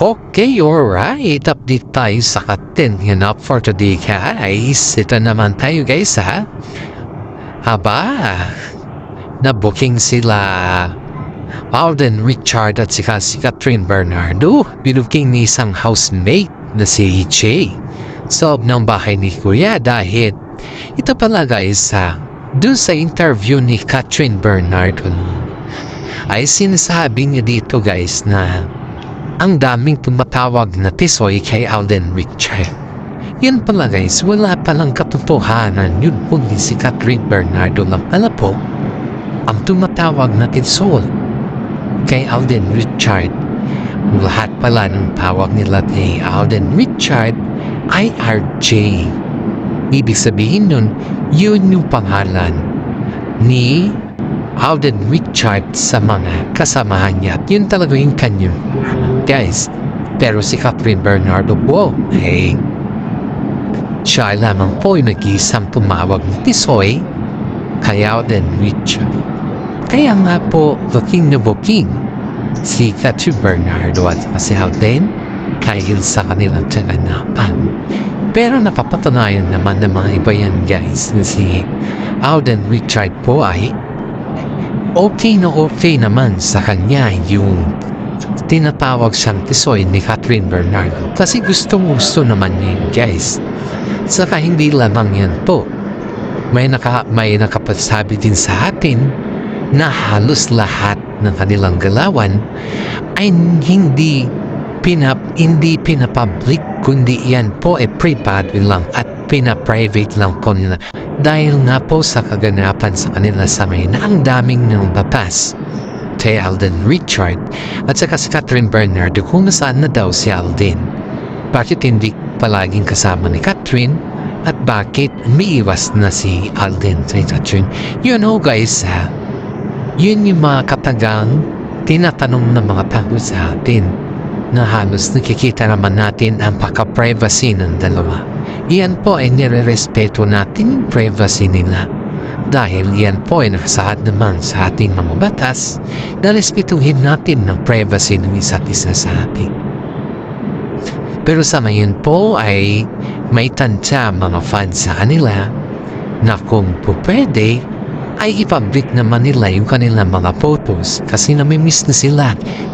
Okay, alright. Update tayo sa katin. Yan up for today, guys. Ito naman tayo, guys, ha? Aba, na-booking sila Alden Richard at si Catherine Bernardo. Binuking ni isang housemate na si Jay sa loob ng bahay ni Kuya dahil ito pala, guys, ha? Doon sa interview ni Catherine Bernardo ay sinasabi niya dito, guys, na ang daming tumatawag na tisoy kay Alden Richard. Yan pala, guys, wala palang katotohanan. Yun po ni si Catherine Bernardo lang pala po ang tumatawag na tisoy kay Alden Richard. Lahat pala ng tawag nila kay Alden Richard ay RJ. Ibig sabihin nun, yun yung pangalan ni Alden Richard sa mga kasamahan niya. At yun talaga yung kanya, guys. Pero si Catherine Bernardo po, hey, siya lamang po yung nag-iisang tumawag ni tisoy kay Alden Richard. Kaya nga po, booking na booking si Catherine Bernardo at si Alden kahil sa kanilang kaganapan. Pero napapatunayan naman ng mga iba yan, guys, na si Alden Richard po ay okay naman sa kanya yung tinatawag siyang tisoy ni Catherine Bernardo kasi gusto naman niya, guys. Saka hindi lamang yan po, may nakapasabi din sa atin na halos lahat ng kanilang galawan ay hindi pinapublic, kundi yan po ay private lang at pinaprivate lang po nila. Dahil nga po sa kaganapan sa kanila sa may na ang daming nang batas kay Alden Richard at saka si Catherine Bernardo kung nasaan na daw si Alden. Bakit hindi palaging kasama ni Catherine at bakit umiiwas na si Alden kay Catherine? You know, guys, ha? Yun yung mga katagang tinatanong ng mga tao sa atin na halos nakikita naman natin ang pagka-privacy ng dalawa. Iyan po ay nire-respeto natin yung privacy nila. Dahil yan po ay nakasaad naman sa ating mga batas na respetuhin natin ng privacy ng isa't isa sa atin. Pero sa ngayon po ay may tansya mga fans sa kanila na kung po pwede ay i-public naman nila yung kanilang mga photos kasi namimiss na sila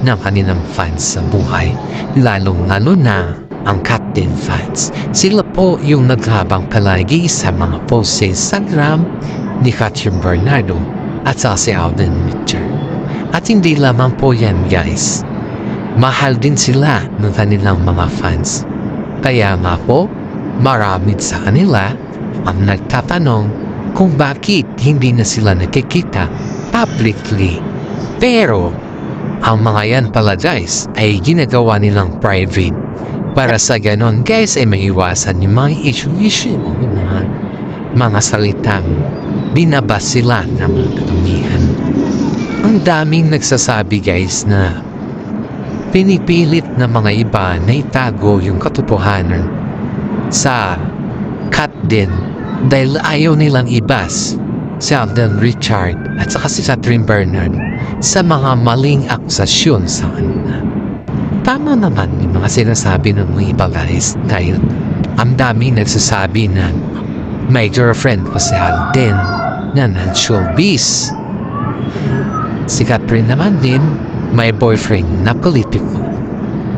ng kanilang fans sa buhay. Lalong-lalo na ang Captain fans. Sila po yung naghabang palagi sa mga posts sa Instagram ni Catherine Bernardo at sa si Alden Richard. At hindi lamang po yan, guys. Mahal din sila ng kanilang mga fans. Kaya nga po, marami sa kanila ang nagtatanong kung bakit hindi na sila nakikita publicly. Pero ang mga yan pala, guys, ay ginagawa nilang private para sa ganon, guys, ay maiwasan yung mga issue mga salitang binabas sila ng mga katumihan. Ang daming nagsasabi, guys, na pinipilit na mga iba na itago yung katotohanan sa Catherine dahil ayaw nilang ibas si Alden Richard at saka si Catherine Bernardo sa mga maling akusasyon sa kanila. Tama naman yung mga sinasabi ng mga iba, guys, dahil ang daming nagsasabi na may girlfriend pa si Alden na non-showbiz. Si Catherine naman din may boyfriend na politiko.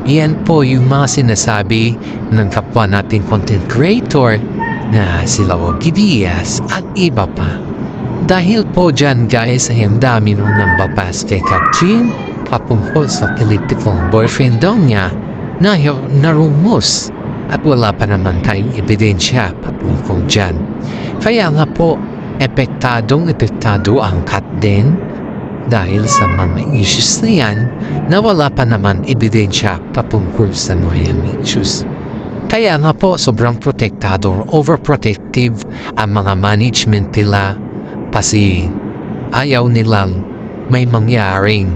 Iyan po yung mga sinasabi ng kapwa nating content creator na sila Ogie Diaz at iba pa. Dahil po dyan, guys, ay ang dami nung nambapas kay Catherine patungkol sa politikong boyfriend daw niya na narumos at wala pa naman tayong ebidensya patungkol dyan. Kaya nga po, epektado ang Catherine dahil sa mga issues na yan na wala pa naman ebidensya patungkol sa mga issues. Kaya nga po, sobrang protektado or overprotective ang mga management nila kasi ayaw nilang may mangyaring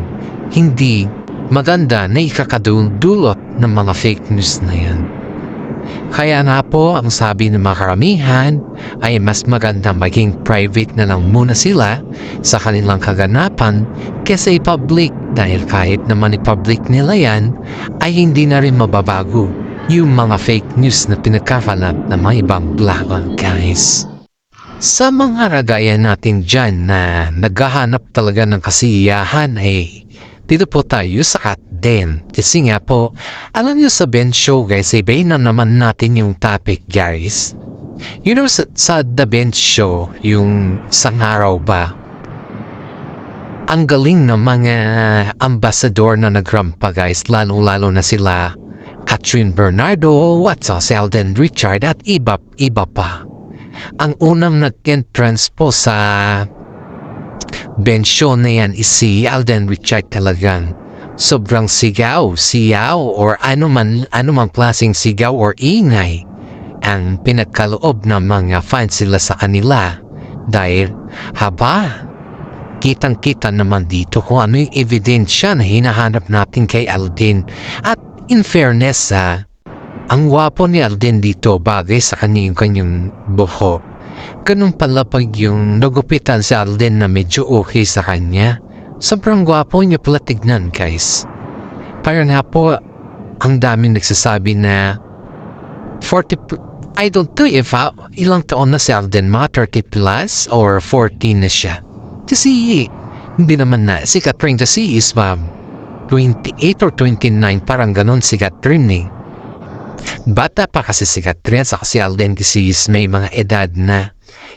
hindi maganda na ikakadulot ng mga fake news na yan. Kaya nga po ang sabi ng mga karamihan ay mas maganda maging private na lang muna sila sa kanilang kaganapan kaysa i-public dahil kahit naman i-public nila yan ay hindi na rin mababago yung mga fake news na pinagkakalat ng mga ibang blogger guys. Sa mga ragayan natin dyan na naghahanap talaga ng kasiyahan ay dito po tayo sa Kat Den. Kasi nga po, alam nyo sa bench show guys, ibayin na naman natin yung topic guys. You know sa The Bench Show, yung isang araw ba, ang galing ng mga ambassador na nagrampa guys, lalo-lalo na sila Catherine Bernardo, si Alden Richard at iba pa. Ang unang nag-entrance po sa bench show na yan is si Alden Richard talagang sobrang sigaw or anumang klaseng sigaw or ingay ang pinagkaloob ng mga fans sila sa kanila dahil kitang-kita naman dito kung ano yung ebidensya na hinahanap natin kay Alden. At in fairness ang wapo ni Alden dito bagay sa kanyang buhok. Ganun pala pag yung nagupitan si Alden na medyo okay sa kanya. Sobrang gwapo niya pala tignan guys. Parang nga po, ang daming nagsasabi na 40, I don't know if ilang taon na si Alden, mga 30 plus or 14 na siya. Kasi hindi naman na, si Catherine kasi is 28 or 29, parang ganon si Catherine eh. Bata pa kasi si Catherine sa si Alden kasi is may mga edad na.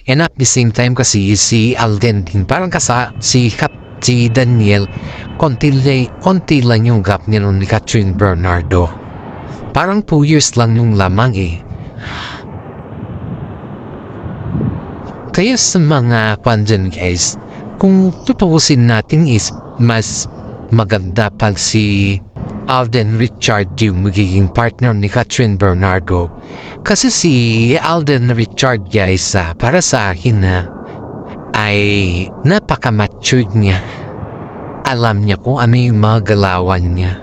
And at the same time kasi si Alden din parang si Daniel konti lang yung gap niya ni Catherine Bernardo. Parang 2 years lang yung lamang eh. Kaya sa mga pandyan guys, kung tutuusin natin is mas maganda pag si Alden Richard yung magiging partner ni Catherine Bernardo. Kasi si Alden Richard guys, para sa akin ay napaka-matured niya. Alam niya kung ano yung mga galawan niya.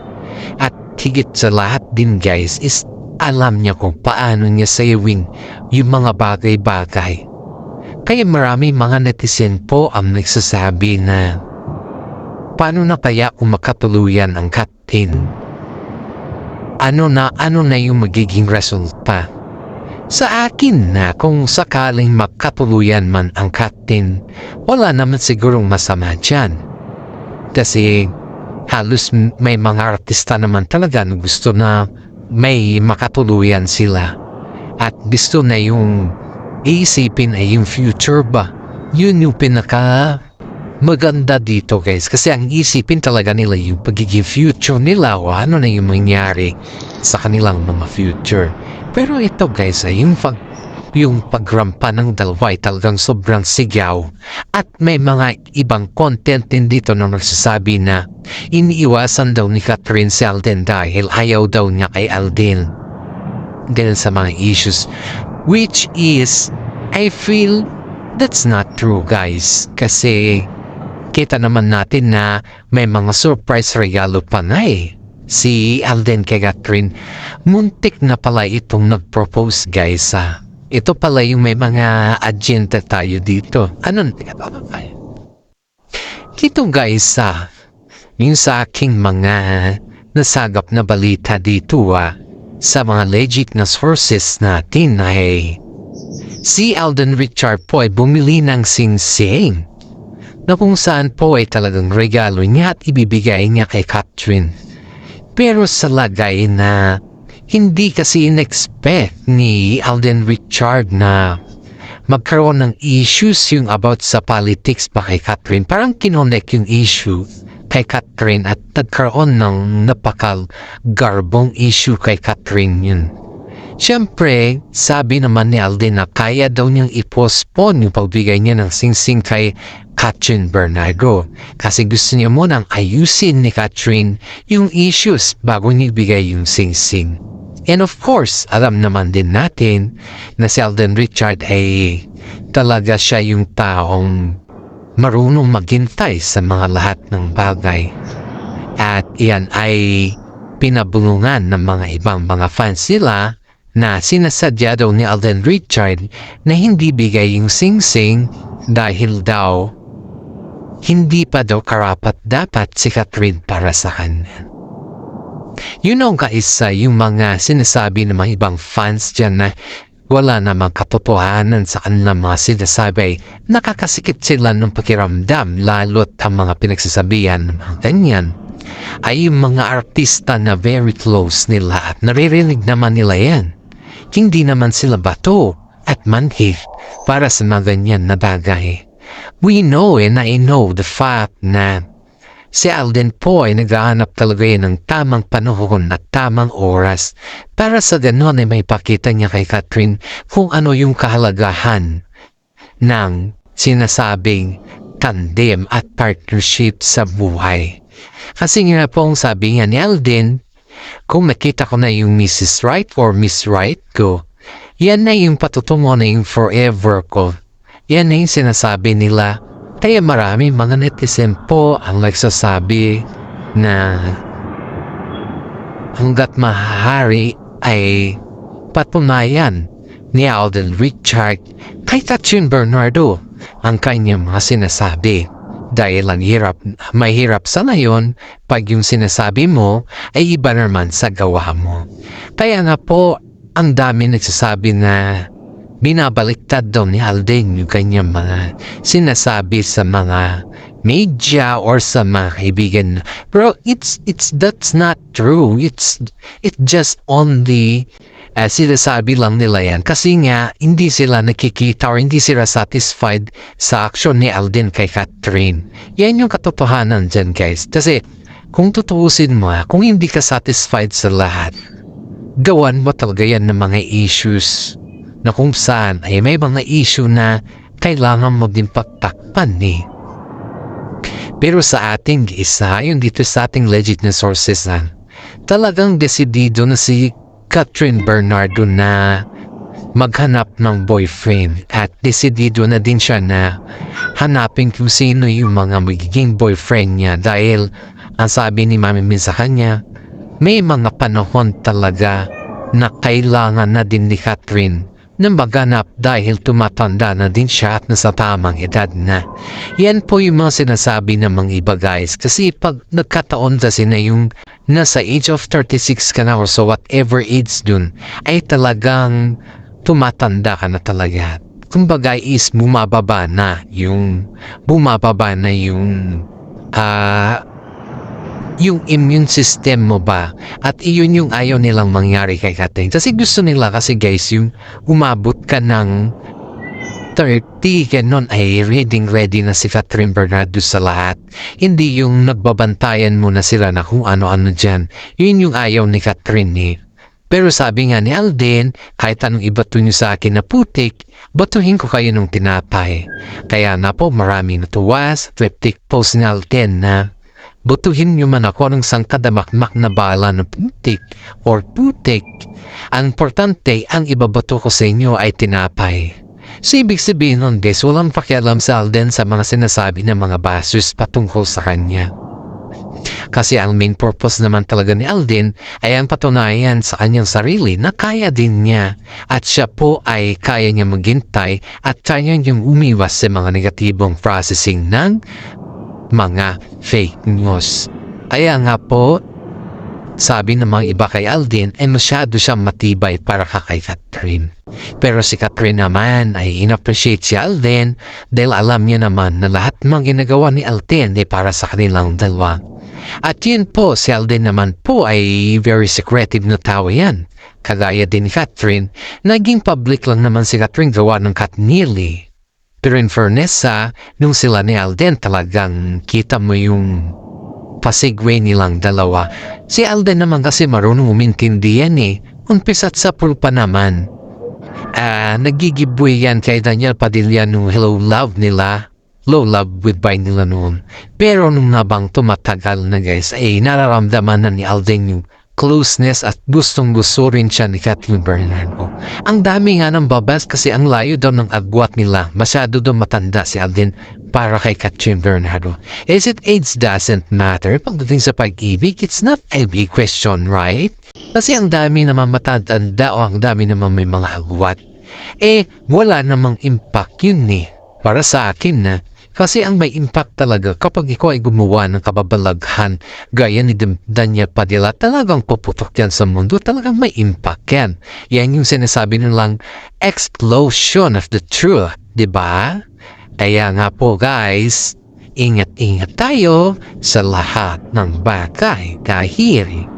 At higit sa lahat din guys is alam niya kung paano niya sayawin yung mga bagay-bagay. Kaya marami mga netizen po ang nagsasabi na paano na kaya kung makatuluyan ang Kat Den? Ano na yung magiging resulta? Sa akin na kung sakaling makatuluyan man ang Kat Den, wala naman sigurong masama dyan. Kasi halos may mga artista naman talaga na gusto na may makatuluyan sila. At gusto na yung iisipin ay yung future ba? Yun yung pinaka maganda dito guys. Kasi ang isipin talaga nila yung pagiging future nila o ano na yung mangyari sa kanilang mga future. Pero ito guys ay yung pagrampa ng dalawa ay talagang sobrang sigaw. At may mga ibang content din dito na nagsasabi na iniiwasan daw ni Catherine si Alden dahil ayaw daw niya kay Alden. Dahil sa mga issues. Which is, I feel that's not true guys. Kasi kita naman natin na may mga surprise regalo pa na eh. Si Alden kay Catherine, muntik na pala itong nag-propose guys Ito pala yung may mga agenda tayo dito. Ano? Ito guys yung sa aking mga nasagap na balita dito sa mga legit na sources natin ay si Alden Richard po ay bumili ng singsing na kung saan po ay talagang regalo niya at ibibigay niya kay Catherine. Pero sa lagay na hindi kasi in-expect ni Alden Richard na magkaroon ng issues yung about sa politics pa kay Catherine. Parang kinonek yung issue kay Catherine at nagkaroon ng napakagarbong issue kay Catherine yun. Siyempre, sabi naman ni Alden na kaya daw niyang i-postpone yung pagbigay niya ng singsing kay Catherine Bernardo kasi gusto niya munang ayusin ni Catherine yung issues bago niya ibigay yung singsing. And of course, alam naman din natin na si Alden Richard ay talaga siya yung taong marunong maghintay sa mga lahat ng bagay. At iyan ay pinabulungan ng mga ibang mga fans nila na sinasadya daw ni Alden Richard na hindi bigay yung sing-sing dahil daw hindi pa daw karapat dapat si Catherine para sa kanya. You know guys, yung mga sinasabi ng mga ibang fans dyan na wala namang katotohanan sa kanilang mga sinasabi, nakakasikip sila ng pakiramdam lalo't ang mga pinagsasabihan ng mga ganyan ay yung mga artista na very close nila at naririnig naman nila yan. Hindi naman sila bato at manhid para sa mga ganyan na bagay. We know and I know the fact na si Alden po ay naghahanap talaga ng tamang panahon at tamang oras para sa ganon ay may pakita niya kay Catherine kung ano yung kahalagahan ng sinasabing tandem at partnership sa buhay. Kasi nga po ang sabi nga ni Alden, kung nakita ko na yung Mrs. Right or Miss Right ko, yan na yung patutungo na yung forever ko. Yan na yung sinasabi nila. Kaya marami mga netizen po ang nagsasabi na hanggat mahari ay patunayan ni Alden Richard kay Catherine Bernardo ang kanyang mga sinasabi. Dahil ang mahirap sana yun pag yung sinasabi mo ay iba naman sa gawa mo. Kaya nga po ang dami nagsasabi na binabaliktad daw ni Alden yung kanyang mga sinasabi sa mga media or sa mga kaibigan. Pero that's not true. It just only sinasabi lang nila yan kasi nga hindi sila nakikita or hindi sila satisfied sa action ni Alden kay Catherine. Yan yung katotohanan dyan guys. Kasi kung tutuusin mo, kung hindi ka satisfied sa lahat, gawan mo talaga yan ng mga issues na kung saan ay may mga issue na kailangan mo din pagtakpan eh. Pero sa ating isa, yung dito sa ating legit na sources talagang desidido na si Catherine Bernardo na maghanap ng boyfriend at desidido na din siya na hanapin kung sino yung mga magiging boyfriend niya dahil ang sabi ni Mami Min sa kanya, may mga panahon talaga na kailangan na din ni Catherine na maghanap dahil tumatanda na din siya at nasa tamang edad na. Yan po yung mga sinasabi ng mga iba guys kasi pag nagkataon kasi na yung nasa age of 36 ka na or so whatever age dun ay talagang tumatanda ka na talaga. Kumbaga is bumababa na yung immune system mo ba at iyon yung ayaw nilang mangyari kay Catherine kasi gusto nila kasi guys yung umabot ka ng 30 ganon ay ready na si Catherine Bernardo sa lahat, hindi yung nagbabantayan mo na sila na kung ano-ano dyan. Yun yung ayaw ni Catherine eh. Pero sabi nga ni Alden, kahit anong ibato nyo sa akin na putik, batuhin ko kayo ng tinapay. Kaya na po maraming natuwa sa triptych post ni Alden na butuhin nyo man ako ng sangkadamakmak na bala ng putik or putik. Ang importante, ang ibabato ko sa inyo ay tinapay. So, ibig sabihin nun guys, walang pakialam sa Alden sa mga sinasabi ng mga bastos patungkol sa kanya. Kasi ang main purpose naman talaga ni Alden ay ang patunayan sa kanyang sarili na kaya din niya at siya po ay kaya niya maghintay at kaya niyang umiwas sa mga negatibong processing ng mga fake news. Kaya nga po, sabi ng mga iba kay Alden ay masyado siyang matibay para kay Catherine. Pero si Catherine naman ay inappreciate si Alden dahil alam niya naman na lahat ng ginagawa ni Alden ay para sa kanilang dalawa. At yun po, si Alden naman po ay very secretive na tao yan. Kagaya din ni Catherine, naging public lang naman si Catherine gawa ng Katnili. Pero in fairness nung sila ni Alden talagang kita mo yung pasigwe nilang dalawa. Si Alden naman kasi marunong umintindi yan eh. Umpisa't sa pulpa naman. Nagigibwe yan kay Daniel Padilla nung Hello Love nila. Low love goodbye nila noon. Pero nung nabang tumatagal na guys ay nararamdaman na ni Alden yung closeness at gustong-gusto rin siya ni Catherine Bernardo. Ang dami nga ng babas kasi ang layo daw ng agwat nila. Masyado daw matanda si Alden para kay Catherine Bernardo. Is it age doesn't matter? Pagdating sa pag-ibig, it's not a big question, right? Kasi ang dami naman matatanda o ang dami naman may mga agwat. Wala namang impact yun para sa akin na. Kasi ang may impact talaga kapag ikaw ay gumawa ng kababalaghan gaya ni Daniel Padilla, talagang puputok yan sa mundo, talagang may impact yan. Yan yung sinasabi nilang explosion of the truth, di ba? Kaya nga po guys, ingat-ingat tayo sa lahat ng bagay kahiri.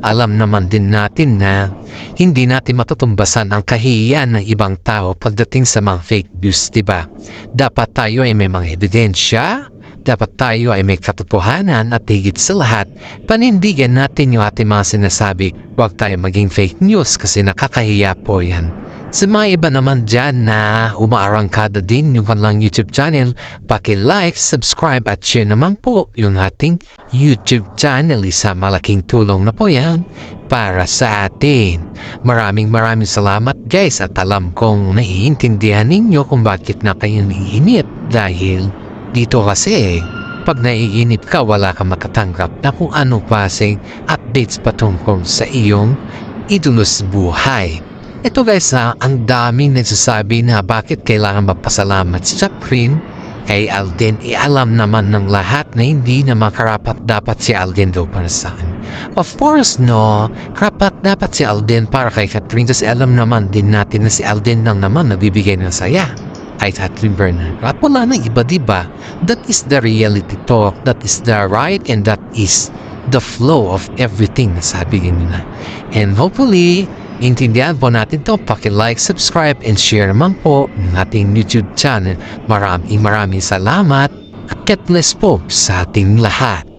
Alam naman din natin na hindi natin matutumbasan ang kahihiyan ng ibang tao pagdating sa mga fake news, diba? Dapat tayo ay may mga ebidensya, dapat tayo ay may katotohanan at higit sa lahat, panindigan natin yung ating mga sinasabi. Huwag tayo maging fake news kasi nakakahiya po yan. Sa mga iba naman dyan na umaarangkada din yung kanilang YouTube channel, paki-like, subscribe at share naman po yung ating YouTube channel. Isa malaking tulong na po yan para sa atin. Maraming salamat guys at alam kong naiintindihan ninyo kung bakit na kayo naiinip dahil dito kasi pag naiinip ka wala kang makatanggap na kung ano klaseng updates patungkol sa iyong idulos buhay. Ito guys ang daming nagsasabi na bakit kailangan magpasalamat sa Chaprin kay Alden. Alam naman ng lahat na hindi na makarapat dapat si Alden daw para saan. Of course no, karapat dapat si Alden para kay Catherine kasi alam naman din natin na si Alden lang naman nagbibigay ng saya kay Catherine Bernardo. At wala na iba diba? That is the reality talk, that is the right and that is the flow of everything na sabi nila. And hopefully, intindihan po natin to. Paki-like, subscribe, and share naman po ng ating YouTube channel. Maraming salamat at God bless po sa ating lahat.